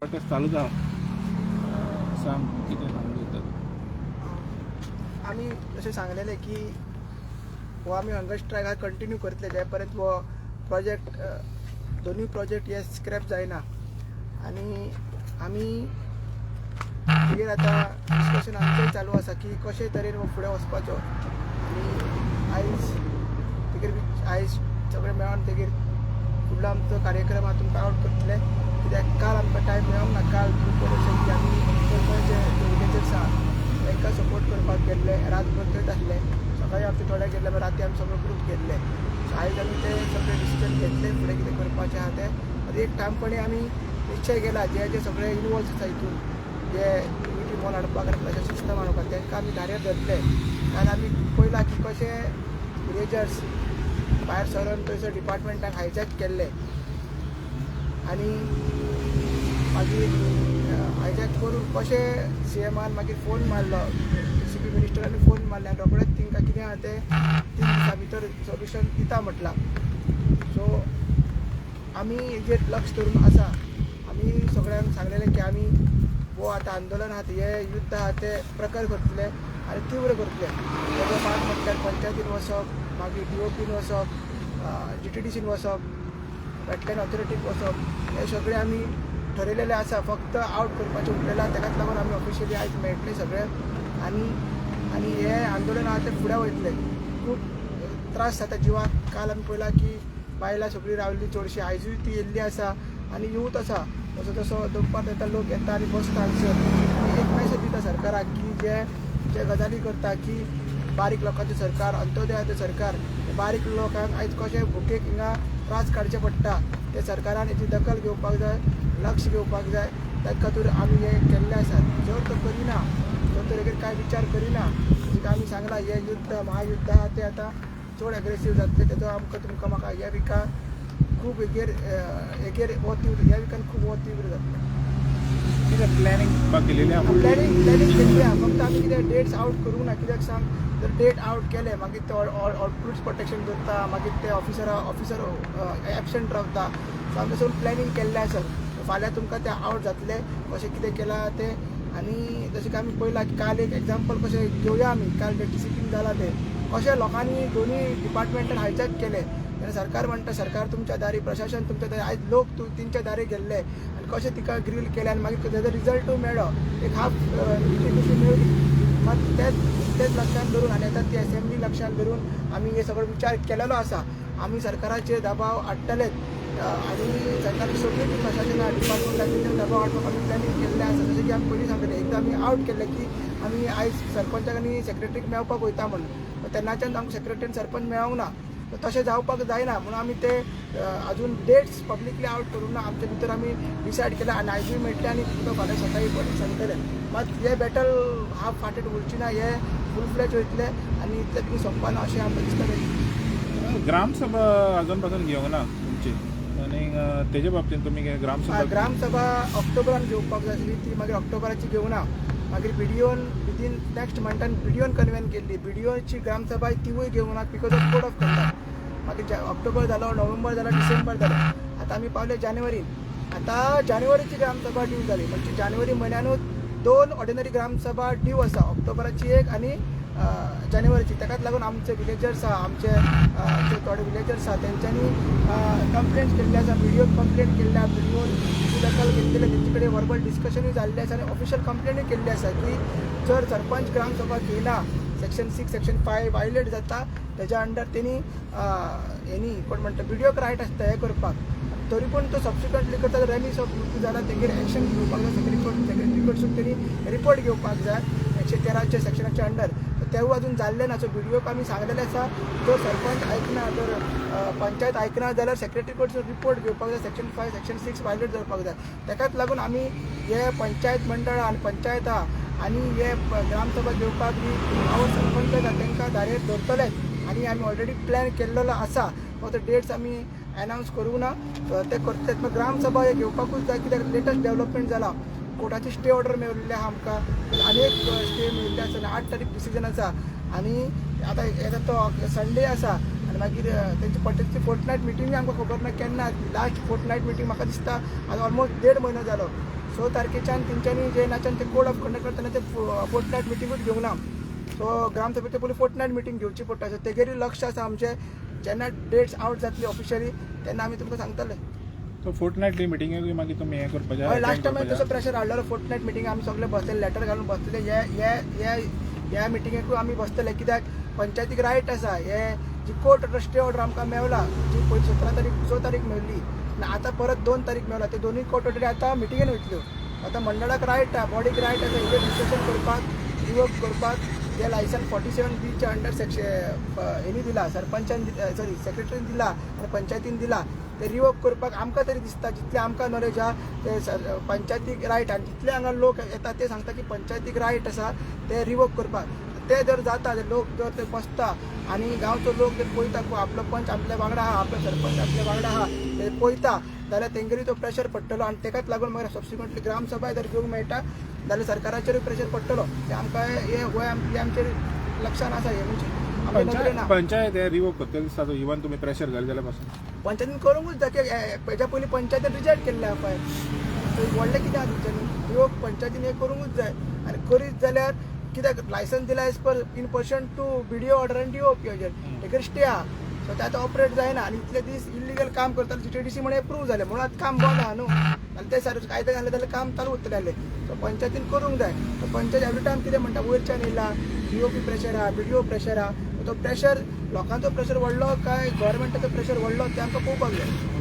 Prostate चालूच आहा. सांग कितें सांगू येता. आमी जशें सांगलेलें की हो आमी हंगर स्ट्रायक कंटिन्यू करतले जे पर्यंत हो प्रोजेक्ट दोनूय प्रोजेक्ट हे स्क्रॅप जायना. आनी आमी तेजेर आतां डिस्कशन आमचें चालू आसा की कशे तरेन हो फुडें वचपाचो. आनी आयज सगळे मेळोन तेजेर फुडलो आमचो कार्यक्रम हांव तुमकां आउट करतले. कित्याक काल आमकां टायम मेळोंक ना. काल की आमी जे विलेजर्स आसा तांकां सपोर्ट करपाक गेल्ले. रातभर थंयच आसले. सकाळीं आमचे थोडे गेल्ले मागीर राती आमी सगळे ग्रूप गेल्ले. सो आयज आमी ते सगळे डिसिजन घेतले फुडें कितें करपाचें आहा तें. एक ठामपणी आमी निश्चय केला जे सगळे इनवॉल्व आसा हितून जे युनिटी मॉल हाडपाक आनी प्लॅशर सिस्टम हाडपाक तांकां आमी धारेर धरले. कारण आमी पळयलां की कशे विलेजर्स भायर सरून थंयसर डिपार्टमेंटाक हायजॅक केल्ले. आनी मागीर हायजॅक करून कशें CMन मागीर फोन मारलो. CP मिनिस्टरांनी फोन मारले आनी रोखडेंच तांकां कितें आहा तें 3 दिसां भितर सोल्युशन दिता म्हटलां. सो आमी हेजेर लक्ष धरून आसा. आमी सगळ्यांक सांगलेलें की आमी हो आतां आंदोलन आहा हे युद्ध आहा तें प्रखर करतले आनी तीव्र करतले. तेजो भाग म्हटल्यार पंचायतीन वचप, मागीर DOPन वचप, GTDCन वचप, वेटलँड ऑथॉरिटीक वचप, हे सगळे आमी ठरयलेले आसा. फक्त आउट करपाचें उरलेलां. ताकाच लागून आमी ऑफिशियली आयज मेळटले सगळे. आनी हे आंदोलन आहा तें फुडें वयतलें. खूब त्रास जाता जिवाक. काल आमी पळयलां की बायलां सगळीं रावल्लीं चडशीं. आयजूय ती येयल्ली आसा आनी येवूत आसा. जसो जसो दनपार येता लोक येता आनी बसता हांगसर. आनी एक मॅसेज दिता सरकाराक की जे गजाली करता की बारीक लोकांचें सरकार, अंत्योदयाचें सरकार, बारीक लोकांक आयज कशें भुकेक हिंगा त्रास काडचे पडटा ते सरकारान हेची दखल घेवपाक जाय, लक्ष घेवपाक जाय. ताचे खातीर आमी हे केल्ले आसात. जर तो करिना, जर तो हेजेर कांय विचार करिना, तिका आमी सांगलां हे युद्ध महायुद्ध आहा तें आतां चड एग्रेसीव जातलें. तेजो आमकां तुमकां म्हाका ह्या विका खूब हेजेर हो तीव्र ह्या विकान खूब हो तीव्र जातलें. कितें प्लॅनिंग केलेली आहा. प्लॅनिंग केल्ली आहा. फक्त आमी कितें डेट्स आउट करूंक ना. कित्याक सांग, जर डेट आउट केले मागीर ते पुलीस प्रोटेक्शन दवरता, मागीर ते ऑफिसर एबसेंट रावता. सो आमी सगळें प्लॅनिंग केल्लें आसा. फाल्यां तुमकां तें आउट जातलें कशें कितें केलां तें. आनी जशें की आमी पळयलां की काल एक एग्जाम्पल कशें घेवया आमी. काल DTCन जालां तें कशें लोकांनी दोनूय डिपार्टमेंटान हायजॅक केले. आनी सरकार म्हणटा सरकार तुमच्या दारी, प्रशासन तुमच्या दारी. आयज लोक तेंच्या दारी गेल्ले आनी कशें तिका ग्रील केलें आनी मागीर तेजो रिजल्टूय मेळ्ळो. एक हाफ लिजिटिमेसी मेळ्ळी. मात तेच लक्षांत धरून आनी आतां ती असेंब्ली लक्षांत धरून आमी हे सगळो विचार केलेलो आसा. आमी सरकाराचेर दबाव हाडटलेच आनी सरकारची सगळी जी प्रशासन डिपार्टमेंटाचेर दबाव हाडपाक आमी प्लॅनिंग केल्लें आसा. जशें की आमी पयलीं सांगलें एकदां आमी आउट केल्लें की आमी आयज सरपंचाक आनी सेक्रेटरीक मेळपाक वयता म्हणून. तेन्नाच्यान आमकां सेक्रेटरी आनी सरपंच मेळोंक ना. तशें जावपाक जायना म्हणून आमी ते आजून डेट्स पब्लिकली आउट करूंक ना. आमचे भितर आमी डिसायड केला आनी आयजूय मेळटले आनी तुमकां फाल्यां सकाळीं परत सांगतले. मात हे बॅटल हाफ फाटीट उरची ना. हे फूल फ्लॅज वयतले आनी इतले बेगीन सोंपना अशें आमकां दिसता. ग्रामसभा अजून पासून घेवंक ना तुमची आनी तेजे बाबतींत तुमी ग्रामसभा ऑक्टोबरान घेवपाक जाय आसली. ती मागीर ऑक्टोबराची घेवंक ना. मागीर BDOन विदीन नेक्स्ट मंथान BDOन कन्वेन केल्ली. BDOची ग्रामसभा तिवूय घेवंक ना because of code of conduct. मागीर ऑक्टोबर जालो, नोव्हेंबर जालो, डिसेंबर जालो. आतां आमी पावले जानेवारीन. आतां जानेवारीची ग्रामसभा ड्यू जाली. म्हणजे जानेवारी म्हयन्यानूच 2 ऑर्डिनरी ग्रामसभा ड्यू आसा. ऑक्टोबराची एक आनी जानेवारीची. ताकाच लागून आमचे विलेजर्स आहा, आमचे थोडे विलेजर्स आहा तेंच्यांनी कंप्लेंट्स केल्ले आसा. BDOक कंप्लेंट केल्ल्या. BDOन दखल घेतलेले. तेंचे कडेन वर्बल डिस्कशनूय जाल्लें आसा आनी ऑफिशियल कंप्लेंटूय केल्ली आसा की जर सरपंच ग्रामसभा घेयना, सेक्शन 6, सेक्शन 5 वायलेट जाता. तेज्या अंडर तेणी कोण म्हणटा BDOक रायट आसता हें करपाक. तरी पूण तो सबसिक्वंटली करता रॅलीस ऑफ ड्युटी जाल्यार तेगेर एक्शन घेवपाक जाय. सेक्रेटरी कडसून तेणी रिपोर्ट घेवपाक जाय 113च्या सेक्शनाच्या अंडर. तेवूय अजून जाल्लें ना. सो BDOक आमी सांगलेलें आसा जर सरपंच आयकना, जर पंचायत आयकना जाल्यार सेक्रेटरी कडसून रिपोर्ट घेवपाक जाय. सेक्शन 5, सेक्शन 6 वायलेट जावपाक जाय. ताकाच लागून आमी हे पंचायत मंडळ आनी पंचायत आनी हे ग्रामसभा घेवपाक बी हांव सरपंच आसा तांकां दारेर धरतलेच. आनी आमी ऑलरेडी प्लॅन केल्लो आसा. फक्त डेट्स आमी अनावन्स करूंक ना. ते करतलेच. मागीर ग्रामसभा हे घेवपाकूच जाय. कित्याक लेटस्ट डेवलपमेंट जाला. कोर्टाची स्टे ऑर्डर मेळिल्ली आहा आमकां. आनी स्टे मेळिल्ली आसा आनी 8 तारीख डिसिजन आसा. आनी आतां येता तो संडे आसा आनी मागीर तेंची पटेलची फोर्टनायट मिटींगूय आमकां खबर ना केन्ना. लास्ट फोर्टनायट मिटींग म्हाका दिसता आतां ऑलमोस्ट 1.5 म्हयनो जालो. 6 तारखेच्यान तेंच्यांनी जे नाच्यान ते कोड ऑफ कंडक्ट करतना ते फोर्टनायट मिटींगूच घेवंक ना. सो ग्रामसभेचे पयलीं फोर्टनायट मिटींग घेवची पडटा. सो तेगेरूय लक्ष आसा आमचें. जेन्ना डेट्स आउट जातली ऑफिशियली तेन्ना आमी तुमकां सांगतले. सो फोर्टनायटली मिटिंगेक मागीर तुमी हें करपाचें हय लास्ट टायम तसो प्रेशर हाडलो. फोर्टनायट मिटींग आमी सगळे बसलेले लेटर घालून बसलेले. ह्या मिटींगेकूय आमी बसतले कित्याक पंचायतीक रायट आसा. हे जी कोर्ट स्टे ऑर्डर आमकां मेवला जी पयली 6 तारीख मेवली आनी आतां परत 2 तारीख मेवला. ते दोनूय कोर्ट ऑर्डरी आतां मिटींगेन वयतल्यो. आतां मंडळाक रायट आसा, बॉडीक रायट आसा हेजेर डिस्कशन करपाक, रिवर्क करपाक. ते लायसन 47B च्या अंडर हेणी दिला, सरपंचान सॉरी सेक्रेटरीन दिला आनी पंचायतीन दिला. ते रिवर्क करपाक आमकां तरी दिसता जितले आमकां नॉलेज आहा ते पंचायतीक रायट आनी जितले हांगा लोक येता ते सांगता की पंचायतीक रायट आसा ते रिवर्क करपाक. ते जर जाता ते लोक जर ते बसता आनी गांवचो लोक जर पळयता आपलो पंच आपल्या वांगडा आहा, आपलो सरपंच आपल्या वांगडा आहा ते पळयता जाल्यार तेंगेरूय तो प्रेशर पडटलो आनी तेकाच लागून मागीर सबसिक्वेंटली ग्रामसभा जर घेवंक मेळटा जाल्यार सरकाराचेरूय प्रेशर पडटलो. ते आमकां हे आमचेर लक्षान आसा. हे म्हणजे आमच्या नदरेन ना. पंचायत हे रिवोक करतले दिसता तो इवन तुमी प्रेशर घाली जाल्यार पासून पंचायतीन करूंकूच जाय. हेच्या पयलीं पंचायतीन रिजेक्ट केल्ले आहा पळय. व्हडलें कितें आहा तुमच्यांनी रिवोक पंचायतीन हे करूंकूच जाय. आनी करीत जाल्यार कित्याक लायसन्स दिला as per in person to BDO order आनी DOP ऑर्डर तेकर स्टे आहा. सो ते आतां ऑपरेट जायना आनी इतले दीस इलिगल काम करताले. GTDC म्हणून एप्रूव जालें म्हणून आतां काम बंद आहा न्हू. आनी ते सारकें कायदे घातले जाल्यार काम चालू उरतलें आसलें. सो पंचायतीन करूंक जाय. सो पंचायत एवरी टायम कितें म्हणटा वयरच्यान येयला DOP प्रेशर आहा, BDO प्रेशर आहा. तो प्रेशर लोकांचो प्रेशर व्हडलो काय गव्हर्मेंटाचो प्रेशर व्हडलो ते आमकां पळोवपाक जाय.